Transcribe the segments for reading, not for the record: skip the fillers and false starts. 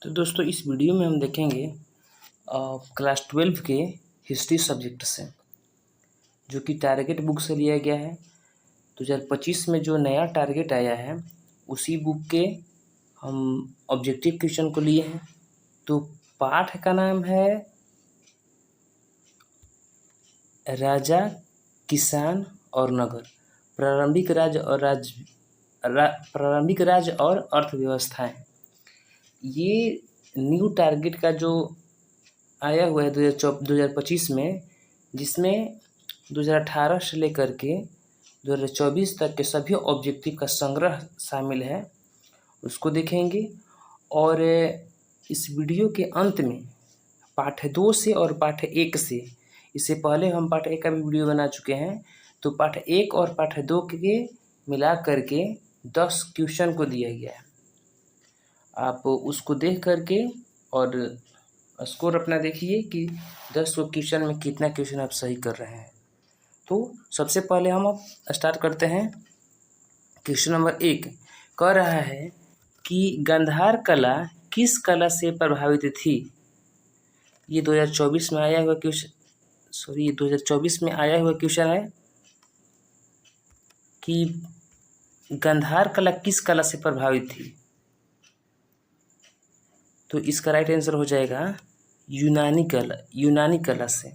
तो दोस्तों इस वीडियो में हम देखेंगे क्लास 12 के हिस्ट्री सब्जेक्ट से, जो कि टारगेट बुक से लिया गया है। 2025 में जो नया टारगेट आया है उसी बुक के हम ऑब्जेक्टिव क्वेश्चन को लिए हैं। तो पाठ का नाम है राजा, किसान और नगर, प्रारंभिक राज्य और अर्थव्यवस्थाएं। ये न्यू टारगेट का जो आया हुआ है 2025 में, जिसमें 2018 से लेकर के 2024 तक के सभी ऑब्जेक्टिव का संग्रह शामिल है, उसको देखेंगे। और इस वीडियो के अंत में पाठ 2 से और पाठ 1 से, इससे पहले हम पाठ 1 का भी वीडियो बना चुके हैं, तो पाठ 1 और पाठ 2 के मिला करके 10 क्वेश्चन को दिया गया है। आप उसको देख करके और स्कोर अपना देखिए कि 10 क्वेश्चन में कितना क्वेश्चन आप सही कर रहे हैं। तो सबसे पहले हम अब स्टार्ट करते हैं। क्वेश्चन नंबर 1 कह रहा है कि गांधार कला किस कला से प्रभावित थी। ये 2024 में आया हुआ क्वेश्चन, ये 2024 में आया हुआ क्वेश्चन है कि गांधार कला किस कला से प्रभावित थी। तो इसका राइट आंसर हो जाएगा यूनानी कला से।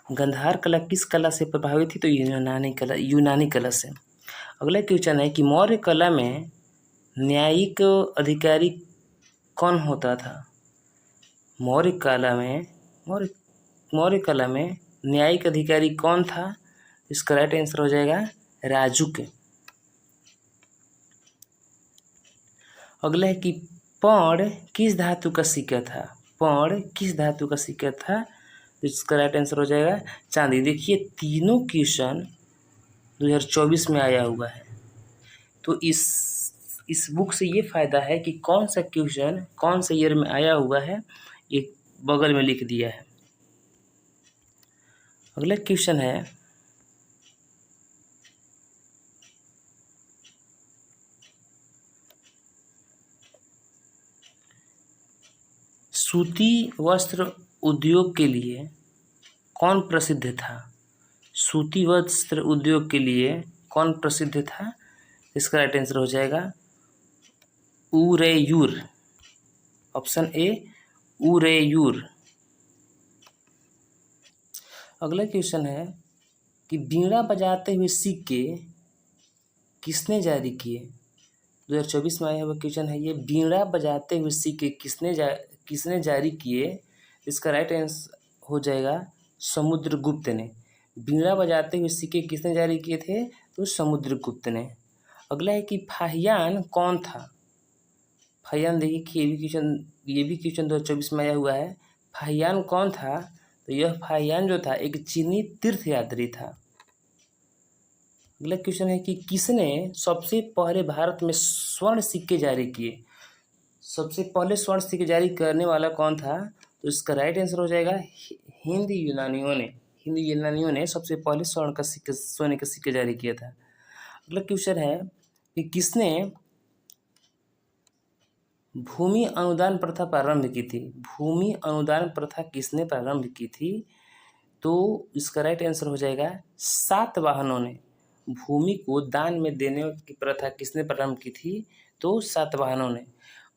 गांधार कला किस कला से प्रभावित थी, तो यूनानी कला से। अगला क्वेश्चन है कि मौर्य कला में न्यायिक अधिकारी कौन होता था। मौर्य कला में न्यायिक अधिकारी कौन था। इसका राइट आंसर हो जाएगा राजुक। अगला है कि पौड़ किस धातु का सिक्का था। इसका राइट आंसर हो जाएगा चांदी। देखिए तीनों क्वेश्चन 2024 में आया हुआ है, तो इस बुक से ये फ़ायदा है कि कौन सा क्वेश्चन कौन से ईयर में आया हुआ है ये बगल में लिख दिया है। अगला क्वेश्चन है सूती वस्त्र उद्योग के लिए कौन प्रसिद्ध था। सूती वस्त्र उद्योग के लिए कौन प्रसिद्ध था। इसका राइट आंसर हो जाएगा उरेयूर। Option A उरेयूर। अगला क्वेश्चन है कि बीड़ा बजाते हुए सिक्के किसने जारी किए। 2024 में आया हुआ क्वेश्चन है ये, बीड़ा बजाते हुए सिक्के किसने जारी किए। इसका राइट आंसर हो जाएगा समुद्रगुप्त ने। बीड़ा बजाते हुए सिक्के किसने जारी किए थे, तो समुद्रगुप्त ने। अगला है कि फाहियान कौन था। फाहियान देखिए कि ये भी क्वेश्चन 2024 में आया हुआ है। फाहियान कौन था, तो यह फाहियान जो था एक चीनी तीर्थयात्री था। अगला क्वेश्चन है कि किसने सबसे पहले भारत में स्वर्ण सिक्के जारी किए। सबसे पहले स्वर्ण सिक्के जारी करने वाला कौन था, तो इसका राइट आंसर हो जाएगा हिंदी यूनानियों ने सबसे पहले सोने का सिक्के जारी किया था। अगला क्वेश्चन है कि किसने भूमि अनुदान प्रथा प्रारंभ की थी। भूमि अनुदान प्रथा किसने प्रारंभ की थी, तो इसका राइट आंसर हो जाएगा सातवाहनों ने। भूमि को दान में देने की प्रथा किसने प्रारंभ की थी, तो सातवाहनों ने।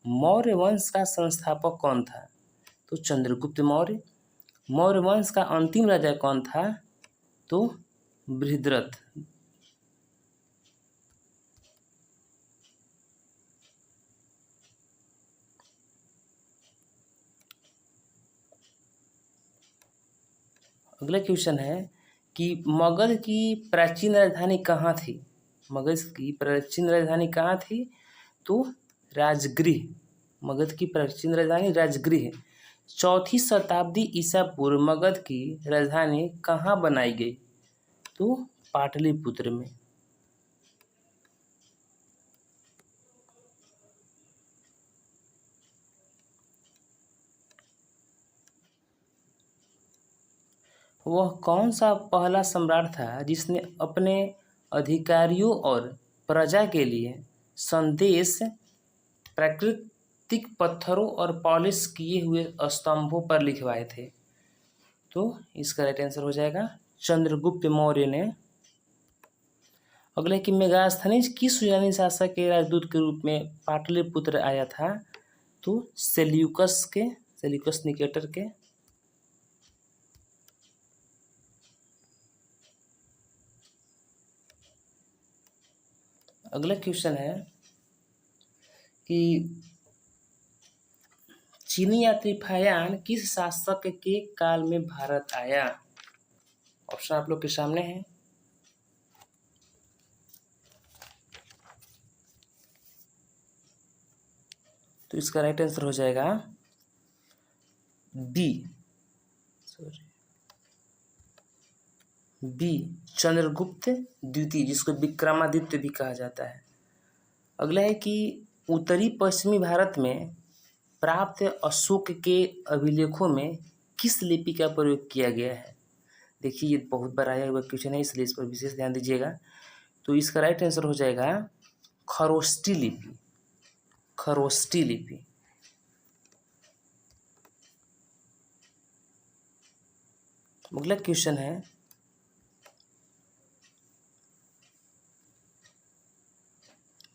मौर्य वंश का संस्थापक कौन था, तो चंद्रगुप्त मौर्य। मौर्य वंश का अंतिम राजा कौन था, तो बृहद्रथ। अगला क्वेश्चन है कि मगध की प्राचीन राजधानी कहाँ थी। मगध की प्राचीन राजधानी कहाँ थी, तो राजगृह। मगध की प्राचीन राजधानी राजगृह है। 4वीं शताब्दी ईसा पूर्व मगध की राजधानी कहाँ बनाई गई, तो पाटलिपुत्र में। वह कौन सा पहला सम्राट था जिसने अपने अधिकारियों और प्रजा के लिए संदेश प्राकृतिक प्राकृतिक पत्थरों और पॉलिश किए हुए स्तंभों पर लिखवाए थे? तो इसका राइट आंसर हो जाएगा चंद्रगुप्त मौर्य ने। अगला कि मेगास्थनीज किस यूनानी शासक के राजदूत के रूप में पाटलिपुत्र आया था? तो सेल्यूकस निकेटर के। अगला क्वेश्चन है कि चीनी यात्री फायान किस शासक के काल में भारत आया? ऑप्शन आप लोग के सामने है। तो इसका राइट आंसर हो जाएगा बी चंद्रगुप्त द्वितीय, जिसको विक्रमादित्य भी कहा जाता है। अगला है कि उत्तरी पश्चिमी भारत में प्राप्त अशोक के अभिलेखों में किस लिपि का प्रयोग किया गया है? देखिए ये बहुत बार आया हुआ क्वेश्चन है, इसलिए इस पर विशेष ध्यान दीजिएगा। तो इसका राइट आंसर हो जाएगा खरोष्टी लिपि। खरोष्टी लिपि। अगला क्वेश्चन है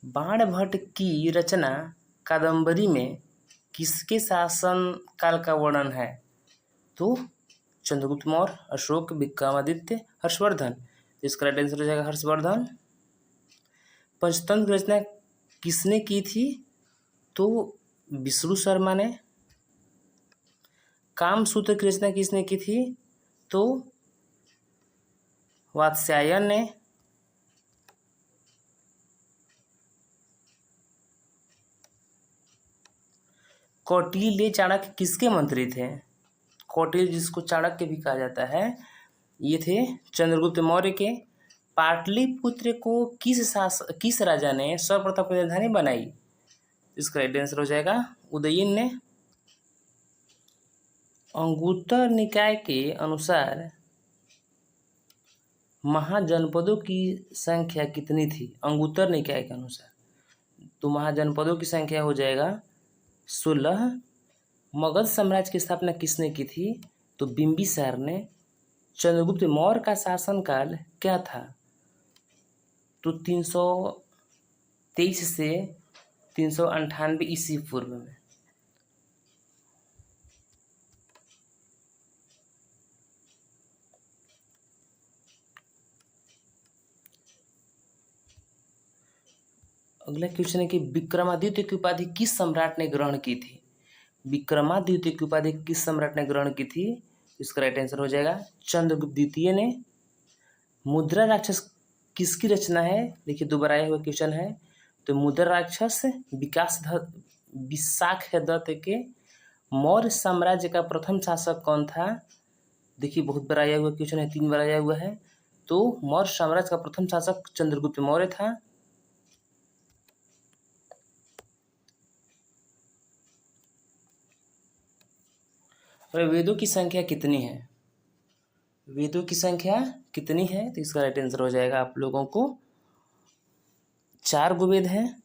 बाणभट्ट की रचना कादंबरी में किसके शासन काल का वर्णन है? तो चंद्रगुप्त मौर्य, अशोक, विक्रमादित्य, हर्षवर्धन। इसका राइट आंसर हो जाएगा हर्षवर्धन। पंचतंत्र की रचना किसने की थी? तो विष्णु शर्मा ने। कामसूत्र की रचना किसने की थी? तो वात्स्यायन ने। कौटिल्य चाणक्य किसके मंत्री थे? कौटिल्य, जिसको चाणक्य भी कहा जाता है, ये थे चंद्रगुप्त मौर्य के। पाटलिपुत्र को किस राजा ने सर्वप्रथम राजधानी बनाई? इसका राइट आंसर हो जाएगा उदयन ने। अंगुत्तर निकाय के अनुसार महाजनपदों की संख्या कितनी थी? अंगुत्तर निकाय के अनुसार तो महाजनपदों की संख्या हो जाएगा 16। मगध साम्राज्य की स्थापना किसने की थी? तो बिंबिसार ने। चंद्रगुप्त मौर्य का शासनकाल क्या था? तो 323 से 398 ईस्वी पूर्व में। अगला क्वेश्चन है कि विक्रमादित्य की उपाधि किस सम्राट ने ग्रहण की थी? विक्रमादित्य की उपाधि किस सम्राट ने ग्रहण की थी? इसका राइट आंसर हो जाएगा चंद्रगुप्त द्वितीय ने। मुद्रा राक्षस किसकी रचना है? देखिए दोबारा आया हुआ क्वेश्चन है। तो मुद्रा राक्षस विशाखदत्त के। मौर्य साम्राज्य का प्रथम शासक कौन था? देखिए बहुत बार आया हुआ क्वेश्चन है, 3 बार आया हुआ है। तो मौर्य साम्राज्य का प्रथम शासक चंद्रगुप्त मौर्य था। और वेदों की संख्या कितनी है? वेदों की संख्या कितनी है? तो इसका राइट आंसर हो जाएगा आप लोगों को 4 वेद हैं।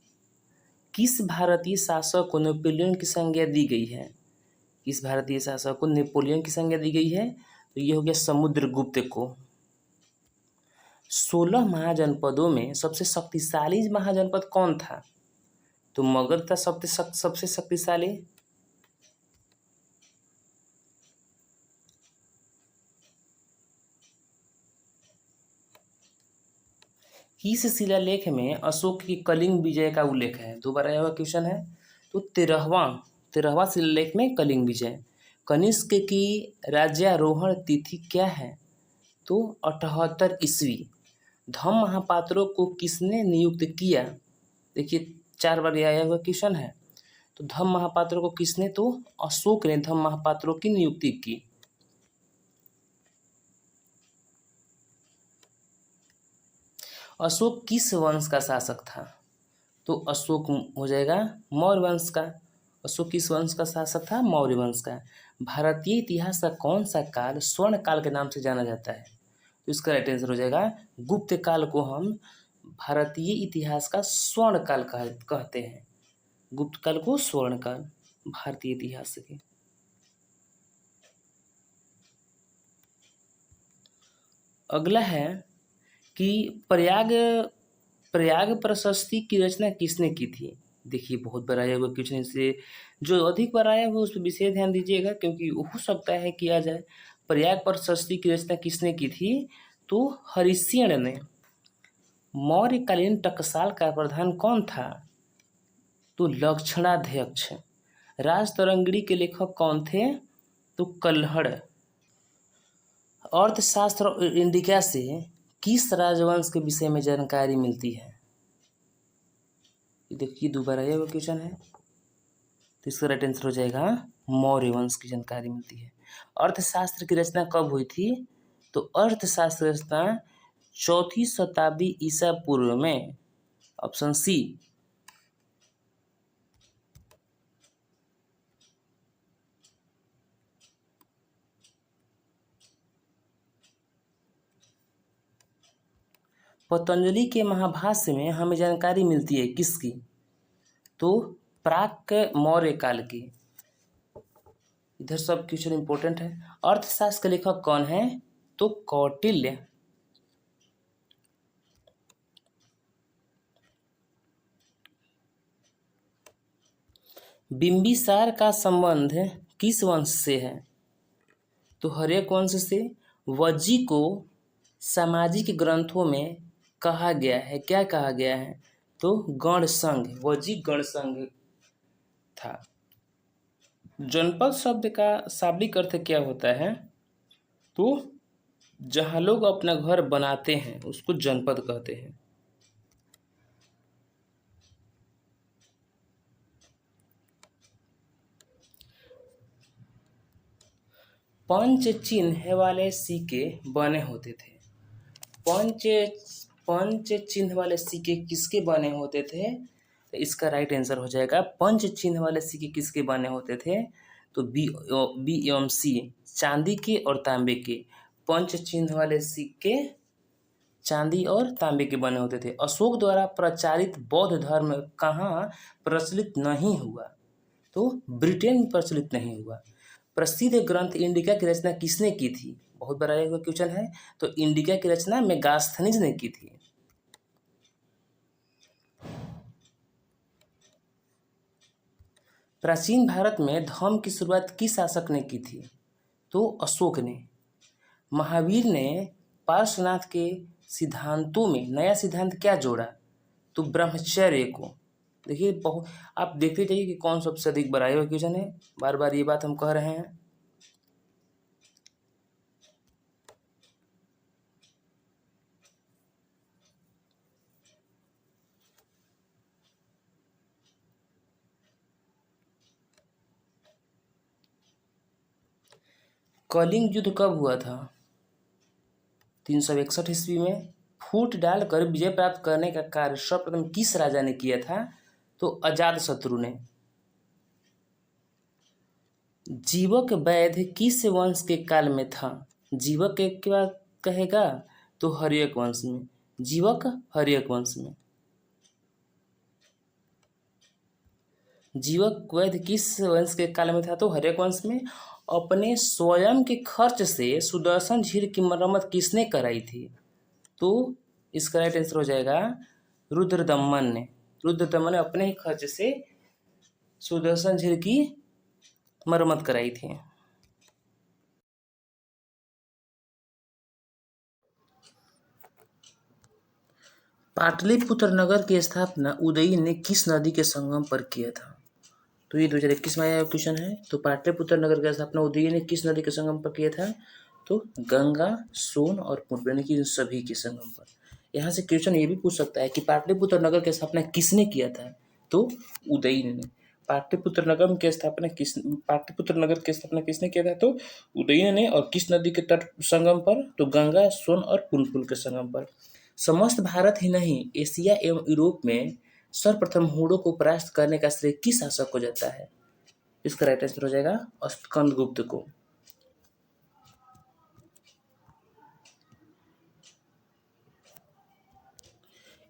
किस भारतीय शासक को नेपोलियन की संज्ञा दी गई है? किस भारतीय शासक को नेपोलियन की संज्ञा दी गई है? तो ये हो गया समुद्रगुप्त को। 16 महाजनपदों में सबसे शक्तिशाली महाजनपद कौन था? तो मगध था सबसे शक्तिशाली। किस शिलालेख में अशोक की कलिंग विजय का उल्लेख है? दोबारा यह क्वेश्चन है। तो 13वां शिलालेख में कलिंग विजय। कनिष्क की राज्यारोहण तिथि क्या है? तो 78 ईस्वी। धम्म महापात्रों को किसने नियुक्त किया? देखिए 4 बार यह आया हुआ क्वेश्चन है। तो धम्म महापात्रों को किसने? तो अशोक ने धम्म महापात्रों की नियुक्ति की। अशोक किस वंश का शासक था? तो अशोक हो जाएगा मौर्य वंश का। अशोक किस वंश का शासक था? मौर्य वंश का। भारतीय इतिहास का कौन सा काल स्वर्ण काल के नाम से जाना जाता है? तो इसका राइट आंसर हो जाएगा गुप्त काल को हम भारतीय इतिहास का स्वर्ण काल कहते हैं। गुप्त काल को स्वर्ण काल भारतीय इतिहास के। अगला है कि प्रयाग प्रशस्ति की रचना किसने की थी। देखिए बहुत बार आया हुआ क्वेश्चन, से जो अधिक बार आया हुआ उस पर विशेष ध्यान दीजिएगा, क्योंकि हो सकता है किया जाए। प्रयाग प्रशस्ति की रचना किसने की थी, तो हरिश्चंद्र ने। मौर्यकालीन टकसाल का प्रधान कौन था, तो लक्षणाध्यक्ष। राजतरंगिणी के लेखक कौन थे, तो कल्हड़। अर्थशास्त्र और इंडिका से किस राजवंश के विषय में जानकारी मिलती है। देखिए दोबारा यह क्वेश्चन है, तो इसका राइट आंसर हो जाएगा मौर्य वंश की जानकारी मिलती है। अर्थशास्त्र की रचना कब हुई थी, तो अर्थशास्त्र रचना 4वीं शताब्दी ईसा पूर्व में। Option C. पतंजलि के महाभाष्य में हमें जानकारी मिलती है किसकी, तो प्राक मौर्य काल की। इधर सब क्वेश्चन इंपॉर्टेंट है। अर्थशास्त्र के लेखक कौन है, तो कौटिल्य। बिंबिसार का संबंध किस वंश से है, तो हर्यक वंश से। वज्जी को सामाजिक ग्रंथों में कहा गया है, क्या कहा गया है, तो गण संघ। वज्जी गण संघ था। जनपद शब्द का शाब्दिक अर्थ क्या होता है, तो जहाँ लोग अपना घर बनाते हैं उसको जनपद कहते हैं। पंच चिन्ह वाले सिक्के बने होते थे। पंच चिन्ह वाले सिक्के किसके बने होते थे, तो इसका राइट आंसर हो जाएगा पंच चिन्ह वाले सिक्के किसके बने होते थे, तो बी एवं सी, चांदी के और तांबे के। पंच चिन्ह वाले सिक्के चांदी और तांबे के बने होते थे। अशोक द्वारा प्रचारित बौद्ध धर्म कहाँ प्रचलित नहीं हुआ, तो ब्रिटेन में प्रचलित नहीं हुआ। प्रसिद्ध ग्रंथ इंडिका की रचना किसने की थी, बहुत बड़ा एक क्वेश्चन है। तो इंडिका की रचना मेगास्थनीज ने की थी। प्राचीन भारत में धर्म की शुरुआत किस शासक ने की थी, तो अशोक ने। महावीर ने पार्श्वनाथ के सिद्धांतों में नया सिद्धांत क्या जोड़ा, तो ब्रह्मचर्य को। देखिए बहुत आप देखते जाइए कि कौन सबसे अधिक बड़ा हुआ क्वेश्चन है, बार बार ये बात हम कह रहे हैं। कलिंग युद्ध कब हुआ था, 361 ईस्वी में। फूट डालकर विजय प्राप्त करने का कार्य सर्वप्रथम किस राजा ने किया था, तो अजातशत्रु ने। जीवक वैध किस वंश के काल में था, जीवक के क्या कहेगा, तो हर्यक वंश में। जीवक हर्यक वंश में। जीवक वैध किस वंश के काल में था, तो हर्यक वंश में। अपने स्वयं के खर्च से सुदर्शन झील की मरम्मत किसने कराई थी, तो इसका राइट आंसर हो जाएगा रुद्रदमन ने। रुद्रदमन ने अपने ही खर्च से सुदर्शन झील की मरम्मत कराई थी। पाटलिपुत्र नगर की स्थापना उदयी ने किस नदी के संगम पर किया था, तो ये 2021 में आया क्वेश्चन है। तो पाटलिपुत्र नगर की स्थापना उदयी ने किस नदी के संगम पर किया था, तो गंगा, सोन और पुनपुन, यानी कि इन सभी के संगम पर। यहाँ से क्वेश्चन ये भी पूछ सकता है कि पाटलिपुत्र नगर की स्थापना किसने किया था, तो उदयी ने। पाटलिपुत्र नगर की स्थापना किसने किया था, तो उदयी ने। और किस नदी के तट संगम पर, तो गंगा, सोन और पुनपुन के संगम पर। समस्त भारत ही नहीं, एशिया एवं यूरोप में सर्वप्रथम हूणों को परास्त करने का श्रेय किस शासक को जाता है, इसका राइट आंसर हो जाएगा स्कंदगुप्त को।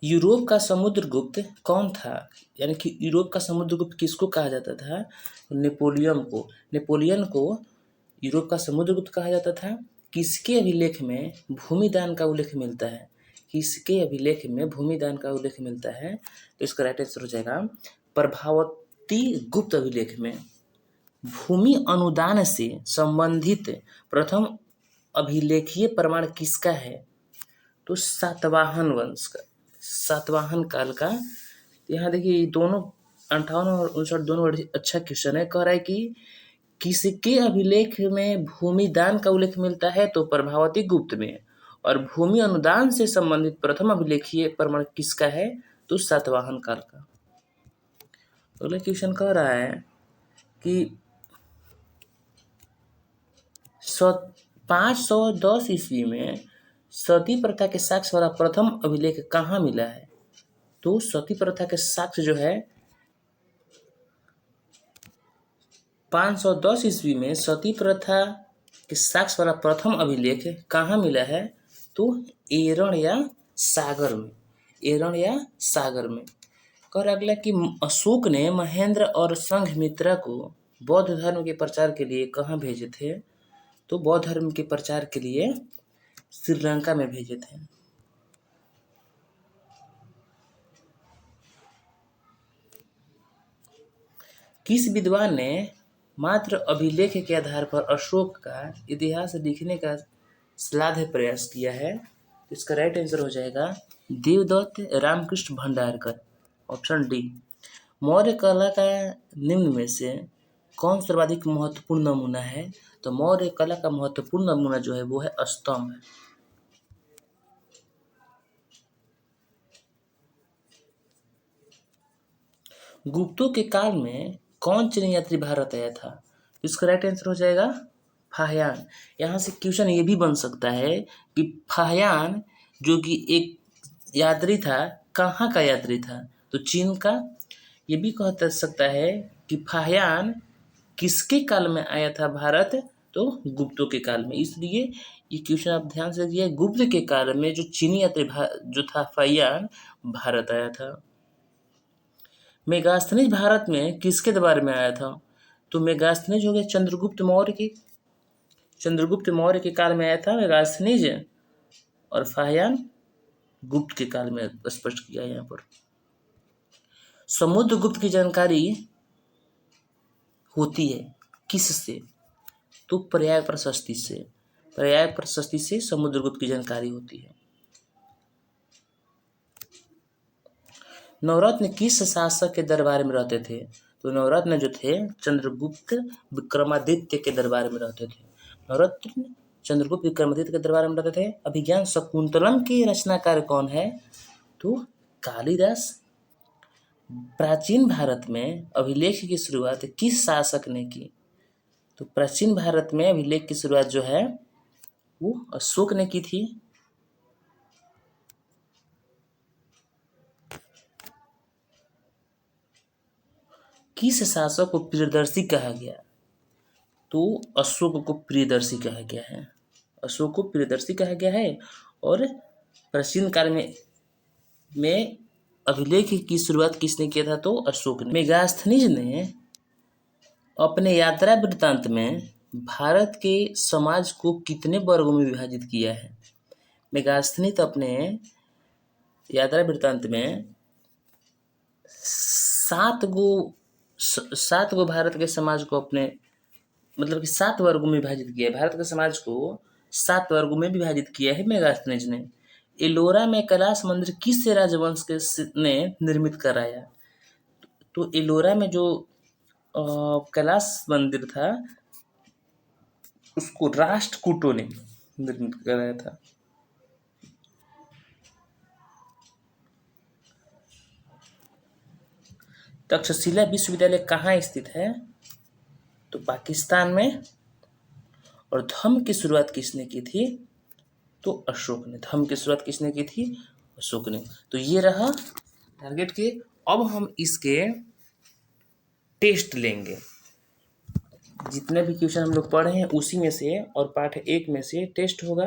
यूरोप का समुद्रगुप्त कौन था? यानी कि यूरोप का समुद्रगुप्त किसको कहा जाता था? नेपोलियन को यूरोप का समुद्रगुप्त कहा जाता था। किसके अभिलेख में भूमिदान का उल्लेख मिलता है? किसके अभिलेख में भूमिदान का उल्लेख मिलता है? तो इसका राइट आंसर हो जाएगा प्रभावती गुप्त अभिलेख में। भूमि अनुदान से संबंधित प्रथम अभिलेखीय प्रमाण किसका है? तो सातवाहन वंश का, सातवाहन काल का। यहाँ देखिए दोनों 58 और 59 दोनों बड़े अच्छा क्वेश्चन है। कह रहा है कि किसके अभिलेख में भूमिदान का उल्लेख मिलता है? तो प्रभावती गुप्त में। और भूमि अनुदान से संबंधित प्रथम अभिलेखीय प्रमाण किसका है? तो सातवाहन काल का। अगला क्वेश्चन कह रहा है कि 510 ईस्वी में सती प्रथा के साक्ष्य वाला प्रथम अभिलेख कहाँ मिला है? तो सती प्रथा के साक्ष्य जो है 510 ईस्वी में सती प्रथा के साक्ष्य वाला प्रथम अभिलेख कहाँ मिला है? तो एरण या सागर में। एरण या सागर में। और अगला कि अशोक ने महेंद्र और संघमित्रा को बौद्ध धर्म के प्रचार के लिए कहाँ भेजे थे? तो बौद्ध धर्म के प्रचार के लिए श्रीलंका में भेजे थे। किस विद्वान ने मात्र अभिलेख के आधार पर अशोक का इतिहास लिखने का श्लाघ्य प्रयास किया है? तो इसका राइट आंसर हो जाएगा देवदत्त रामकृष्ण भंडारकर, ऑप्शन डी। मौर्य कला का निम्न में से कौन सर्वाधिक महत्वपूर्ण नमूना है? तो मौर्य कला का महत्वपूर्ण नमूना जो है वो है स्तंभ। गुप्तों के काल में कौन चीनी यात्री भारत आया था? इसका राइट आंसर हो जाएगा फाहियान। यहाँ से क्वेश्चन ये भी बन सकता है कि फाहियान जो कि एक यात्री था, कहाँ का यात्री था? तो चीन का। ये भी कह सकता है कि फाहियान किसके काल में आया था भारत? तो गुप्तों के काल में। इसलिए ये क्वेश्चन आप ध्यान से देखिए, गुप्त के काल में जो चीनी यात्री जो था फाहियान भारत आया था। मेगास्थनीज भारत में किसके दरबार में आया था? तो मेगास्थनीज हो गया चंद्रगुप्त मौर्य के। चंद्रगुप्त मौर्य के काल में आया था मेगास्थनीज, और फाहियान गुप्त के काल में स्पष्ट किया यहाँ पर। समुद्रगुप्त की जानकारी होती है किससे? तो पर्याय प्रशस्ति से। पर्याय प्रशस्ति से समुद्रगुप्त की जानकारी होती है। नवरत्न किस शासक के दरबार में रहते थे? तो नवरत्न जो थे चंद्रगुप्त विक्रमादित्य के दरबार में रहते थे। नवरत्न चंद्रगुप्त विक्रमादित्य के दरबार में रहते थे। अभिज्ञान शकुंतलम के रचनाकार कौन है? तो कालिदास। प्राचीन भारत में अभिलेख की शुरुआत किस शासक ने की? तो प्राचीन भारत में अभिलेख की शुरुआत जो है वो अशोक ने की थी। किस शासक को प्रियदर्शी कहा गया? तो अशोक को प्रियदर्शी कहा गया है। अशोक को प्रियदर्शी कहा गया है। और प्राचीन काल में अभिलेख की शुरुआत किसने किया था? तो अशोक ने। मेगास्थनीज ने अपने यात्रा वृत्तांत में भारत के समाज को कितने वर्गों में विभाजित किया है? मेगास्थनीज अपने यात्रा वृत्तांत में 7 गो भारत के समाज को अपने मतलब कि 7 वर्गों में विभाजित किया है। भारत के समाज को 7 वर्गों में विभाजित किया है मेगास्थनीज ने। एलोरा में कैलाश मंदिर किस राजवंश के ने निर्मित कराया? तो एलोरा में जो कैलाश मंदिर था उसको राष्ट्रकूटों ने निर्मित कराया था। तक्षशिला विश्वविद्यालय कहाँ स्थित है? तो पाकिस्तान में। और धम्म की शुरुआत किसने की थी? तो अशोक ने। धम्म की शुरुआत किसने की थी? अशोक ने। तो ये रहा टारगेट के। अब हम इसके टेस्ट लेंगे। जितने भी क्वेश्चन हम लोग पढ़े हैं उसी में से और पार्ट 1 में से टेस्ट होगा।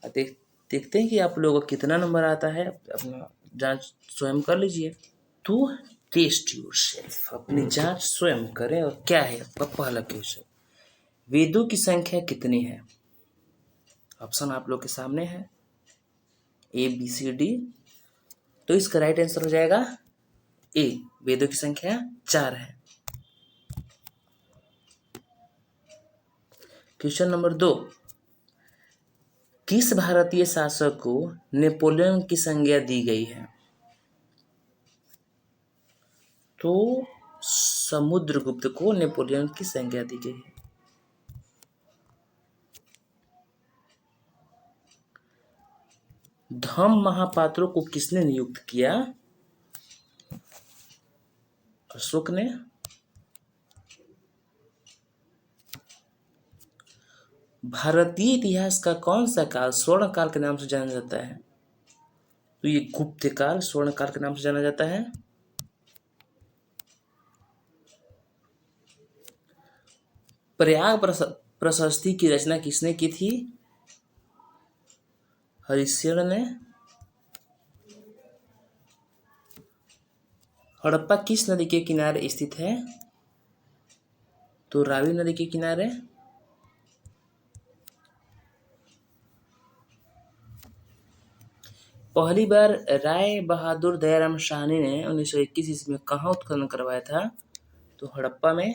देखते हैं कि आप लोगों को कितना नंबर आता है। अपना जांच स्वयं कर लीजिए। तो टेस्ट योरसेल्फ, अपनी जांच स्वयं करें। और क्या है आपका पहला क्वेश्चन, वेदों की संख्या कितनी है? ऑप्शन आप लोग के सामने है, ए बी सी डी। तो इसका राइट आंसर हो जाएगा ए, वेदों की संख्या 4 है। क्वेश्चन नंबर 2, किस भारतीय शासक को नेपोलियन की संज्ञा दी गई है? तो समुद्रगुप्त को नेपोलियन की संज्ञा दी गई है। धम्म महापात्रों को किसने नियुक्त किया? अशोक ने। भारतीय इतिहास का कौन सा काल स्वर्ण काल के नाम से जाना जाता है? तो ये गुप्त काल स्वर्ण काल के नाम से जाना जाता है। प्रयाग प्रशस्ति की रचना किसने की थी? हरिश्चंद्र ने। हड़प्पा किस नदी के किनारे स्थित है? तो रावी नदी के किनारे। पहली बार राय बहादुर दयाराम शाहनी ने 1921 ईस्वी में कहाँ उत्खनन करवाया था? तो हड़प्पा में।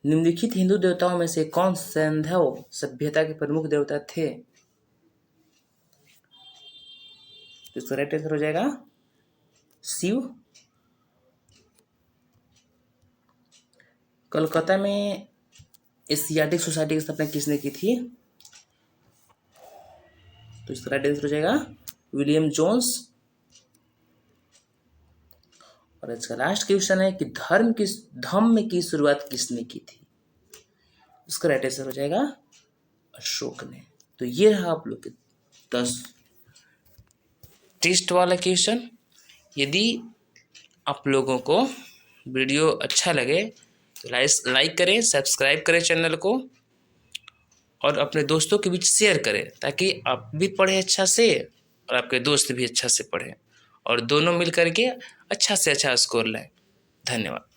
निम्नलिखित हिंदू देवताओं में से कौन सैंधव सभ्यता के प्रमुख देवता थे? तो इसका राइट आंसर हो जाएगा शिव। कलकत्ता में एशियाटिक सोसाइटी की स्थापना किसने की थी? तो इसका राइट आंसर हो जाएगा विलियम जोन्स। और इसका लास्ट क्वेश्चन है कि धम्म की शुरुआत किसने की थी? इसका राइट आंसर हो जाएगा अशोक ने। तो ये रहा आप लोग के 10 टेस्ट वाला क्वेश्चन। यदि आप लोगों को वीडियो अच्छा लगे तो लाइक करें, सब्सक्राइब करें चैनल को, और अपने दोस्तों के बीच शेयर करें ताकि आप भी पढ़ें अच्छा से और आपके दोस्त भी अच्छा से पढ़ें, और दोनों मिल करके अच्छा से अच्छा स्कोर लाएं। धन्यवाद।